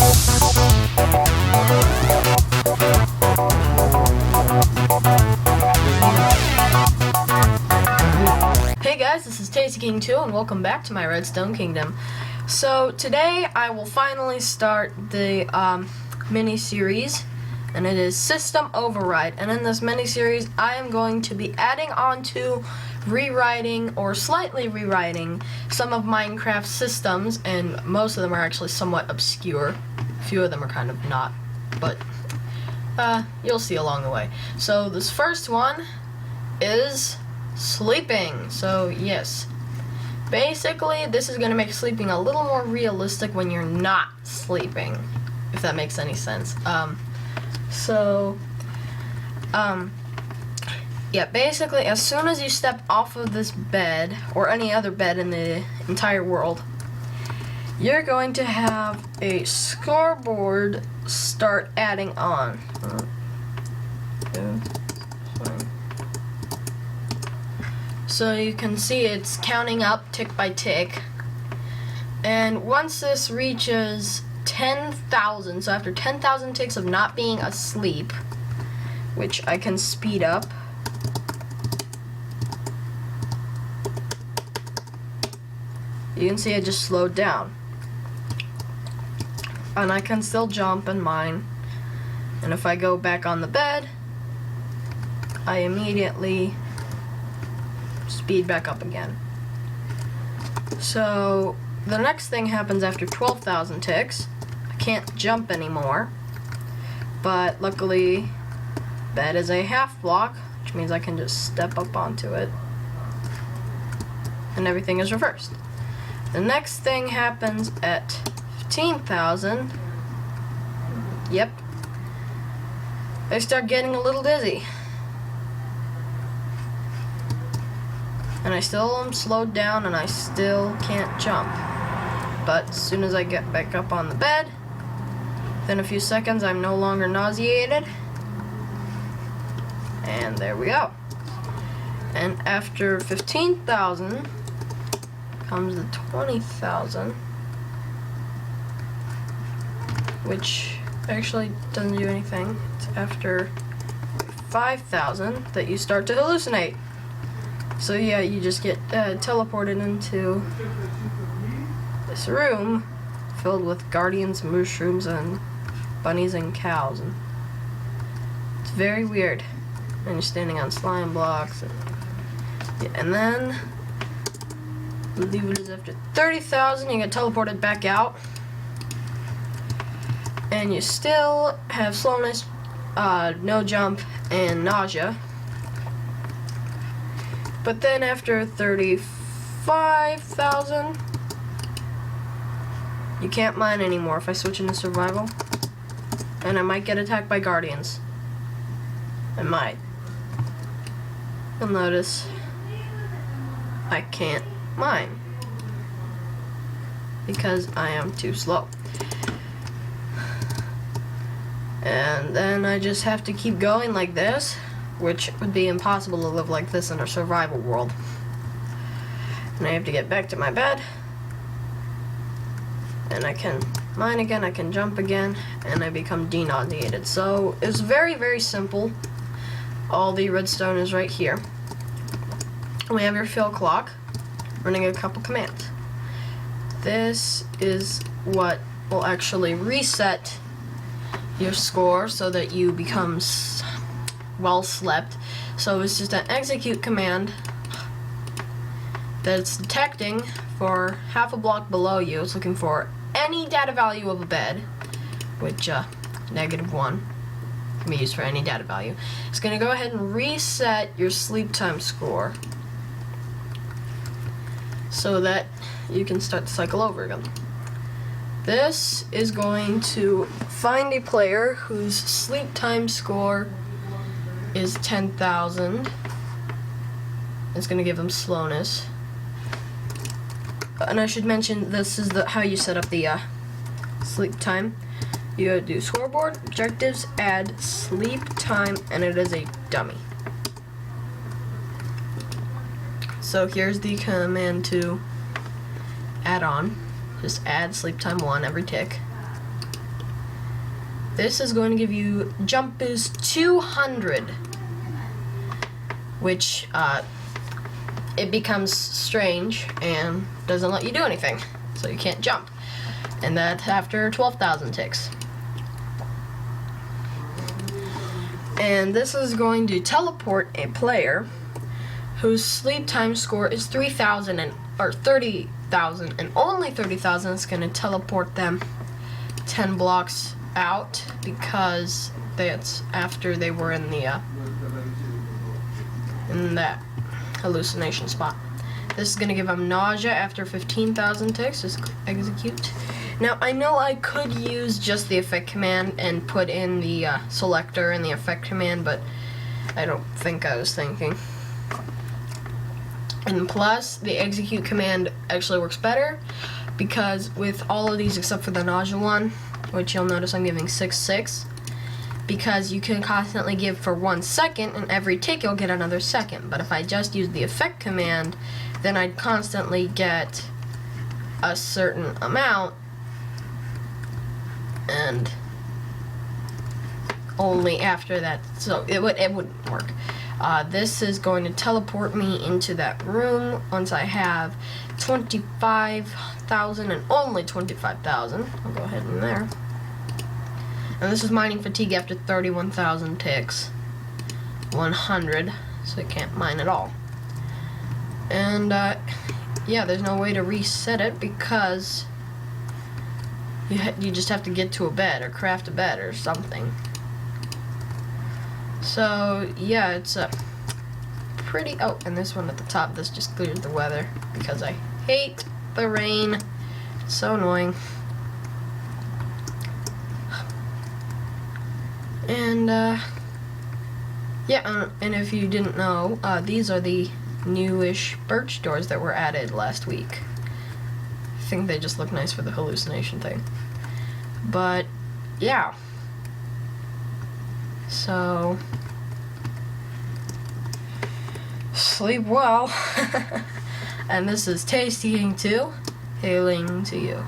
Hey guys, this is Tasty King 2 and welcome back to my Redstone Kingdom. So today I will finally start the mini-series, and it is System Override. And in this mini-series I am going to be adding on to rewriting or slightly rewriting some of Minecraft systems, and most of them are actually somewhat obscure. A few of them are kind of not, but you'll see along the way. So this first one is sleeping. So yes, basically this is going to make sleeping a little more realistic when you're not sleeping, if that makes any sense. Yeah, basically as soon as you step off of this bed or any other bed in the entire world, you're going to have a scoreboard start adding on. So you can see it's counting up tick by tick. And once this reaches 10,000, so after 10,000 ticks of not being asleep, which I can speed up, you can see it just slowed down. And I can still jump and mine. And if I go back on the bed, I immediately speed back up again. So the next thing happens after 12,000 ticks. I can't jump anymore, but luckily that is a half block, which means I can just step up onto it and everything is reversed. The next thing happens at 15,000. Yep, I start getting a little dizzy. And I still am slowed down and I still can't jump. But as soon as I get back up on the bed, within a few seconds I'm no longer nauseated. And there we go. And after 15,000 comes the 20,000, which actually doesn't do anything. It's after 5,000 that you start to hallucinate. So yeah, you just get teleported into this room filled with guardians, mushrooms, and bunnies and cows. And it's very weird. And you're standing on slime blocks. And then, I believe it is after 30,000, you get teleported back out. And you still have slowness, no jump, and nausea. But then after 35,000, you can't mine anymore if I switch into survival. And I might get attacked by guardians. I might. You'll notice I can't mine because I am too slow. And then I just have to keep going like this, which would be impossible to live like this in a survival world. And I have to get back to my bed, and I can mine again, I can jump again, and I become denauseated. So it's very, very simple. All the redstone is right here. We have your fill clock running a couple commands. This is what will actually reset your score so that you become well slept. So it's just an execute command that's detecting for half a block below you. It's looking for any data value of a bed, which -1 can be used for any data value. It's going to go ahead and reset your sleep time score so that you can start the cycle over again. This is going to find a player whose sleep time score is 10,000. It's going to give them slowness. And I should mention, this is how you set up the sleep time. You do scoreboard, objectives, add sleep time, and it is a dummy. So here's the command to add on. Just add sleep time 1 every tick. this is going to give you jump boost 200, which it becomes strange and doesn't let you do anything, so you can't jump. And that's after 12,000 ticks. And this is going to teleport a player whose sleep time score is 3,000 or 30,000, and only 30,000. It's going to teleport them 10 blocks out, because that's after they were in the in that hallucination spot. This is going to give them nausea after 15,000 ticks. Just execute. Now, I know I could use just the effect command and put in the selector and the effect command, but I don't think I was thinking. And plus, the execute command actually works better, because with all of these except for the nausea one, which you'll notice I'm giving 6/6, because you can constantly give for 1 second, and every tick you'll get another second. But if I just use the effect command, then I'd constantly get a certain amount, and only after that, so it wouldn't work. This is going to teleport me into that room once I have 25,000 and only 25,000. I'll go ahead in there. And this is mining fatigue after 31,000 ticks. 100, so it can't mine at all. And yeah, there's no way to reset it, because you just have to get to a bed or craft a bed or something. So yeah, it's a pretty. Oh, and this one at the top, this just cleared the weather, because I hate the rain. It's so annoying. And yeah, and if you didn't know, these are the newish birch doors that were added last week. I think they just look nice for the hallucination thing. But yeah. So sleep well. And this is Tasty King 2, hailing to you.